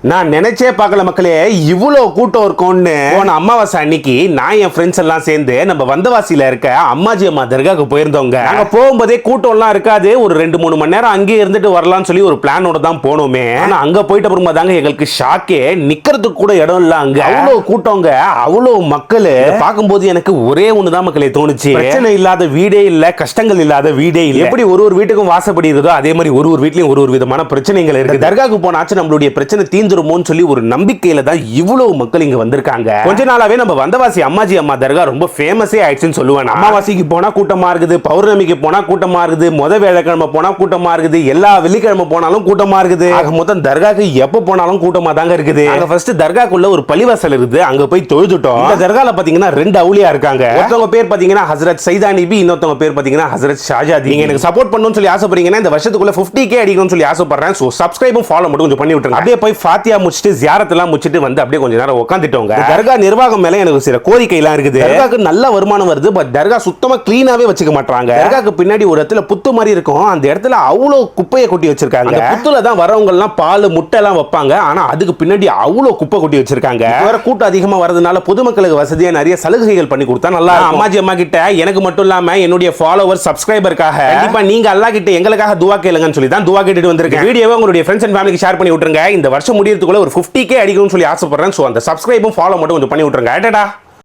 நான் நினைச்சே பார்க்கல மக்களே, இவ்வளவு கூட்டம் இருக்கும்னு. போன அமாவாசை அன்னைக்கு நான் என் ஃப்ரெண்ட்ஸ் எல்லாம் சேர்ந்து நம்ம வந்தவாசியில இருக்க அம்மாஜி அம்மா தர்காக்கு போயிருந்தோங்க. அங்க போகும்போதே கூட்டம் எல்லாம் இருக்காது, ஒரு 2-3 மணி நேரம் அங்கேயே இருந்துட்டு வரலாம்னு சொல்லி ஒரு பிளானோட தான் போனோமே. ஆனா அங்க போயிட்டு அப்புறமா தாங்க எங்களுக்கு ஷாக்கே, நிக்கிறதுக்கு கூட இடம் இல்ல. அங்க அவ்வளவு கூட்டங்க, அவ்வளவு மக்கள். பார்க்கும்போது எனக்கு ஒரே ஒண்ணுதான் மக்களே தோணுச்சு, பிரச்சனை இல்லாத வீடே இல்ல, கஷ்டங்கள் இல்லாத வீடே இல்ல. எப்படி ஒரு வீட்டுக்கும் வாசப்படி இருக்குதோ அதே மாதிரி ஒரு வீட்லயும் ஒரு விதமான பிரச்சனைகள் இருக்கு. தர்காக்கு போனாச்சு நம்மளுடைய பிரச்சனை தீந்துருமோன்னு சொல்லி ஒரு நம்பிக்கையில தான் இவ்வளவு மக்கள் இங்க வந்திருக்காங்க. கொஞ்ச நாளாவே நம்ம வந்தவாசி அம்மாஜி அம்மா தர்கா ரொம்ப ஃபேமஸே ஆயிடுச்சுன்னு சொல்லுவாங்க. அமாவாசைக்கு போனா கூட்டமா இருக்குது, பௌர்ணமிக்கு போனா கூட்டமா இருக்குது, வியாழக்கிழமை போனா கூட்டமா இருக்குது, எல்லா வெள்ளிக்கிழமை போனாலும் கூட்டமா இருக்குது. மொத்தம் தர்காக்கு எப்ப போனாலும் கூட்டமா தாங்க இருக்குது. அங்க ஃபர்ஸ்ட் தர்காக்குள்ள ஒரு பள்ளிவாசல் இருக்குது, அங்க போய் தொழுதுட்டோம். இந்த தர்கால பாத்தீங்கன்னா 2 அவுலியா இருக்காங்க. ஒருத்தவங்க பேர் பாத்தீங்கன்னா ஹஜ்ரத் சைதானி பி, இன்னொருத்தவங்க பேர் பாத்தீங்கன்னா ஹஜ்ரத் ஷாஜாதி. நீங்க எனக்கு சப்போர்ட் பண்ணணும்னு சொல்லி ஆசைப்படுறீங்கன்னா இந்த வருஷத்துக்குள்ள 50K அடிக்கணும்னு சொல்லி ஆசைப்படுறேன். சோ சப்ஸ்கிரைபும் ஃபாலோ மட்டும் கொஞ்சம் பண்ணி விட்டுருங்க. அப்படியே போய் ஃபாத்தியா முடிச்சிட்டு ஜியாரத்தெல்லாம் முடிச்சிட்டு வந்து அப்படியே கொஞ்ச நேரம் உட்காந்துட்டோங்க. தர்கா நிர்வாகம் மேல எனக்கு சில கோரிக்கை எல்லாம் இருக்குது. தர்காக்கு நல்ல வருமானம் வருது, பட் தர்கா சுத்தமா கிளீனாவே வச்சுக்க மாட்டாங்க. தர்காக்கு பின்னாடி ஒரு இடத்துல புத்து மாதிரி இருக்கும், அந்த இடத்துல அவ்வளவு குப்பையை கொட்டி வச்சிருக்காங்க. அந்த புத்துல தான் வரவங்க எல்லாம் பால் முட்டை எல்லாம் வைப்பாங்க, ஆனா அதுக்கு பின்னாடி அவ்வளவு குப்பை கொட்டி வச்சிருக்காங்க. வேற கூட்டம் அதிகமா வரதுனால பொதுமக்களுக்கு வசதியா நிறைய சலுகைகள் பண்ணி கொடுத்தா நல்லா இருக்கும். அம்மாஜி அம்மா கிட்ட எனக்கு மட்டும் இல்லாம என்னுடைய ஃபாலோவர் சப்ஸ்கிரைபருக்காக கண்டிப்பா நீங்க அல்லாஹ் கிட்ட எங்களுக்காக துவா கேளுங்கன்னு சொல்லி தான் துவா கேட்டுட்டு வந்திருக்கேன். வீடியோவை உங்களுடைய ஃப்ரெண்ட்ஸ் அண்ட் ஃபேமிலிக்கு ஷேர் பண்ணி விட்டுருங்க. இந்த வருஷம் முடியறதுக்குள்ள ஒரு 50K அடிக்கணும்னு சொல்லி ஆசைப்படுறேன். சோ அந்த சப்ஸ்கிரைபும் ஃபாலோ மட்டும் கொஞ்சம் பண்ணி விட்டுருங்க.